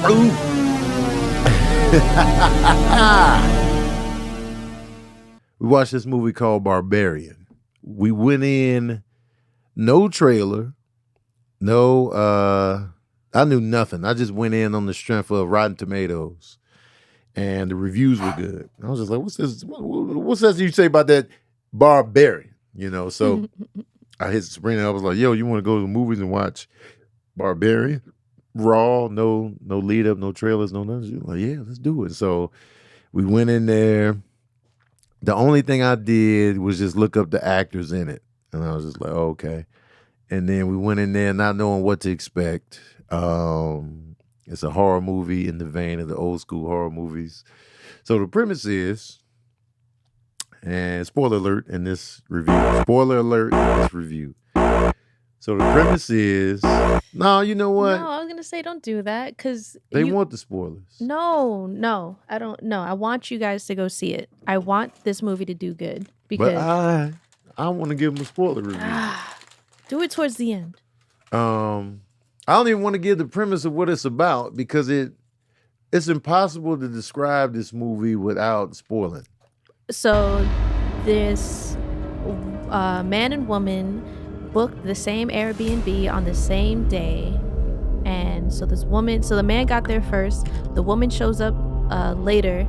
Ooh. We watched this movie called Barbarian. We went in, no trailer, I knew nothing. I just went in on the strength of Rotten Tomatoes, and the reviews were good. I was just like, what's this? What's that you say about that Barbarian? So I hit Sabrina. I was like, yo, you want to go to the movies and watch Barbarian? Raw, no lead up, no trailers, no nothing. She was like, yeah, let's do it. So we went in there. The only thing I did was just look up the actors in it. And I was just like, oh, okay. And then we went in there not knowing what to expect. It's a horror movie in the vein of the old school horror movies. So the premise is, and spoiler alert in this review. So the premise is, no, you know what? No, I was going to say don't do that because they want the spoilers. No, I don't know. I want you guys to go see it. I want this movie to do good because but I want to give them a spoiler review. Do it towards the end. I don't even want to give the premise of what it's about because it's impossible to describe this movie without spoiling. So this man and woman booked the same Airbnb on the same day. And so the man got there first. The woman shows up later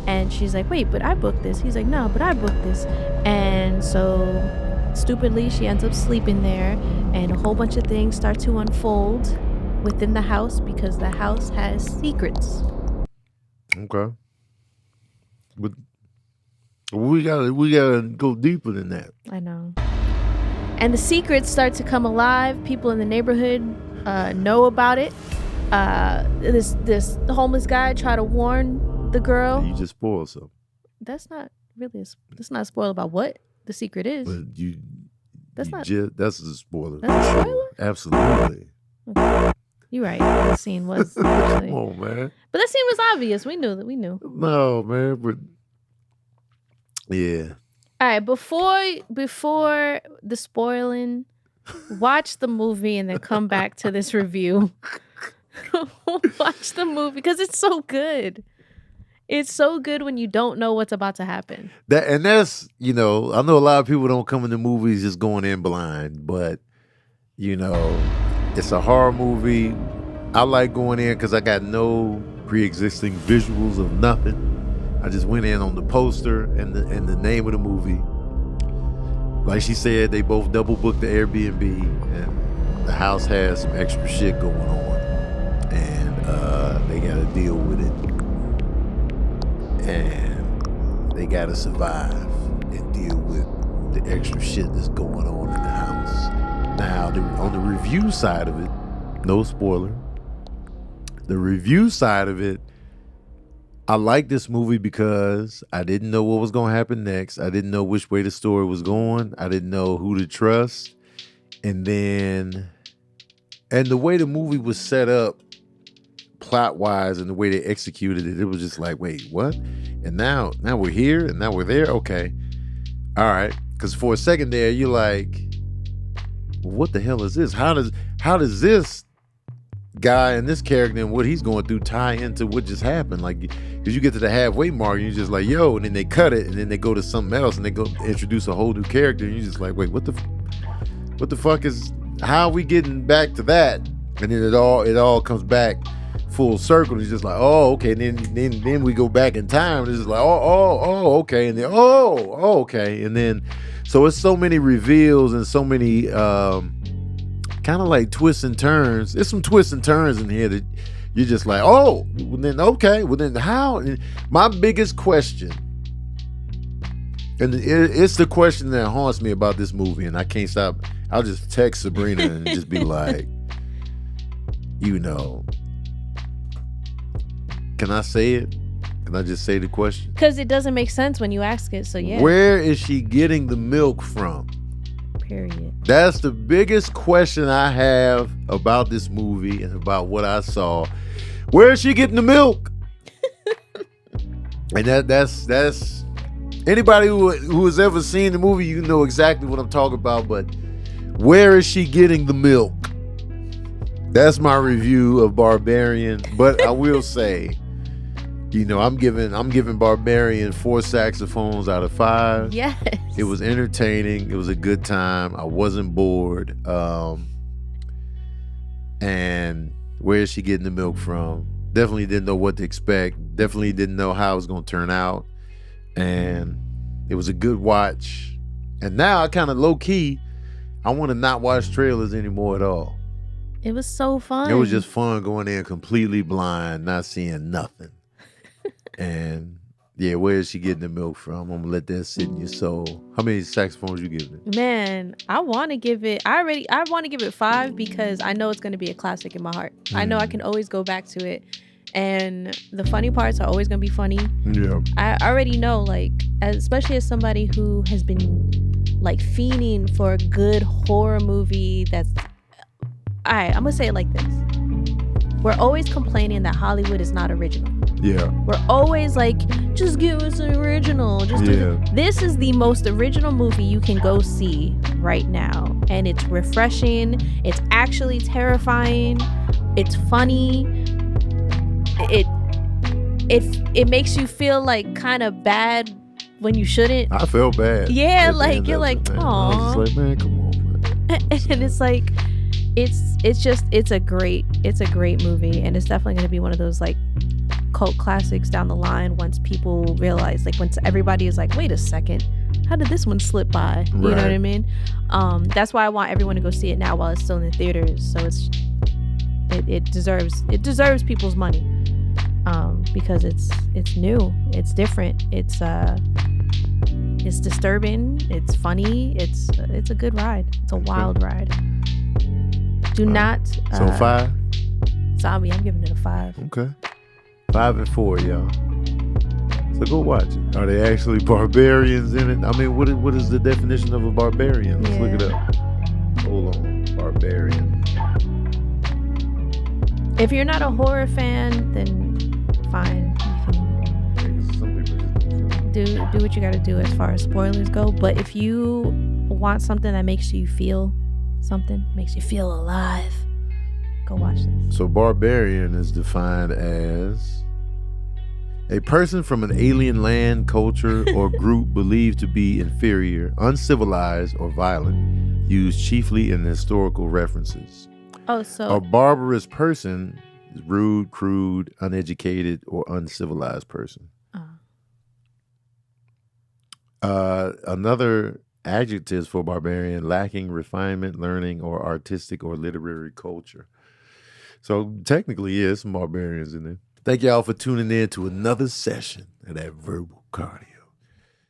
and she's like, wait, but I booked this. He's like, no, but I booked this. And so stupidly, she ends up sleeping there and a whole bunch of things start to unfold within the house because the house has secrets. Okay. But we gotta go deeper than that. I know. And the secrets start to come alive. People in the neighborhood know about it. This homeless guy tried to warn the girl. You just spoiled something. That's not a spoiler about what the secret is. But that's a spoiler. That's a spoiler? Absolutely. Okay. You're right. That scene was actually. Come on, man. But that scene was obvious. We knew. No, man, but yeah. All right, before the spoiling, watch the movie and then come back to this review. Watch the movie because it's so good. It's so good when you don't know what's about to happen. That's, I know a lot of people don't come into movies just going in blind, but it's a horror movie. I like going in because I got no pre-existing visuals of nothing. I just went in on the poster and the name of the movie. Like she said, they both double booked the Airbnb, and the house has some extra shit going on, and they got to deal with it, and they got to survive and deal with the extra shit that's going on in the house. Now, on the review side of it, no spoiler. The review side of it, I like this movie because I didn't know what was going to happen next. I didn't know which way the story was going. I didn't know who to trust. And the way the movie was set up plot-wise and the way they executed it, it was just like, wait, what? And now we're here and now we're there? Okay. All right. Because for a second there, you're like, what the hell is this? How does this guy and this character and what he's going through tie into what just happened? Like, because you get to the halfway mark and you're just like, yo, and then they cut it and then they go to something else and they go introduce a whole new character and you're just like, wait, what the fuck is, how are we getting back to that? And then it all comes back full circle. It's just like, oh, okay. And then we go back in time and it's just like, oh, okay. And then, oh, okay. And then, so it's so many reveals and so many, kind of like twists and turns. There's some twists and turns in here that you're just like, oh, well then okay, well then how? And my biggest question, and it's the question that haunts me about this movie, and I can't stop. I'll just text Sabrina and just be like, can I say it? Can I just say the question? Because it doesn't make sense when you ask it, so yeah. Where is she getting the milk from? Period. That's the biggest question I have about this movie and about what I saw. Where is she getting the milk? And that's anybody who has ever seen the movie, you know exactly what I'm talking about. But where is she getting the milk? That's my review of Barbarian. But I will say, I'm giving Barbarian 4 saxophones out of 5. Yes. It was entertaining. It was a good time. I wasn't bored. And where is she getting the milk from? Definitely didn't know what to expect. Definitely didn't know how it was going to turn out. And it was a good watch. And now I kind of low-key, I want to not watch trailers anymore at all. It was so fun. It was just fun going in completely blind, not seeing nothing. And yeah, where is she getting the milk from? I'm going to let that sit in your soul. How many saxophones you giving it? Man, I want to give it 5 because I know it's going to be a classic in my heart. I know I can always go back to it. And the funny parts are always going to be funny. Yeah. I already know, like, especially as somebody who has been like fiending for a good horror movie that's... All right, I'm going to say it like this. We're always complaining that Hollywood is not original. Yeah. We're always like, just give us an original. This is the most original movie you can go see right now. And it's refreshing. It's actually terrifying. It's funny. It makes you feel like kind of bad when you shouldn't. I felt bad. Yeah, like you're like, aw. I was just like, man, come on, man. And it's like, it's a great movie, and it's definitely going to be one of those like cult classics down the line once people realize, like once everybody is like, wait a second, how did this one slip by? You know what I mean? That's why I want everyone to go see it now while it's still in the theaters. So it deserves people's money, because it's new, it's different, it's disturbing, it's funny, it's a good ride, it's a wild ride. Do not. So 5? Zombie, I'm giving it a 5. Okay. 5 and 4, y'all. So go watch it. Are they actually barbarians in it? I mean, what is the definition of a barbarian? Let's look it up. Hold on. Barbarian. If you're not a horror fan, then fine. Some people do what you got to do as far as spoilers go. But if you want something that makes you feel something, makes you feel alive, go watch this. So barbarian is defined as a person from an alien land, culture, or group believed to be inferior, uncivilized, or violent, used chiefly in historical references. Oh, so a barbarous person is rude, crude, uneducated, or uncivilized person. Another adjectives for barbarian: lacking refinement, learning, or artistic or literary culture. So technically, yeah, some barbarians in there. Thank y'all for tuning in to another session of that verbal cardio.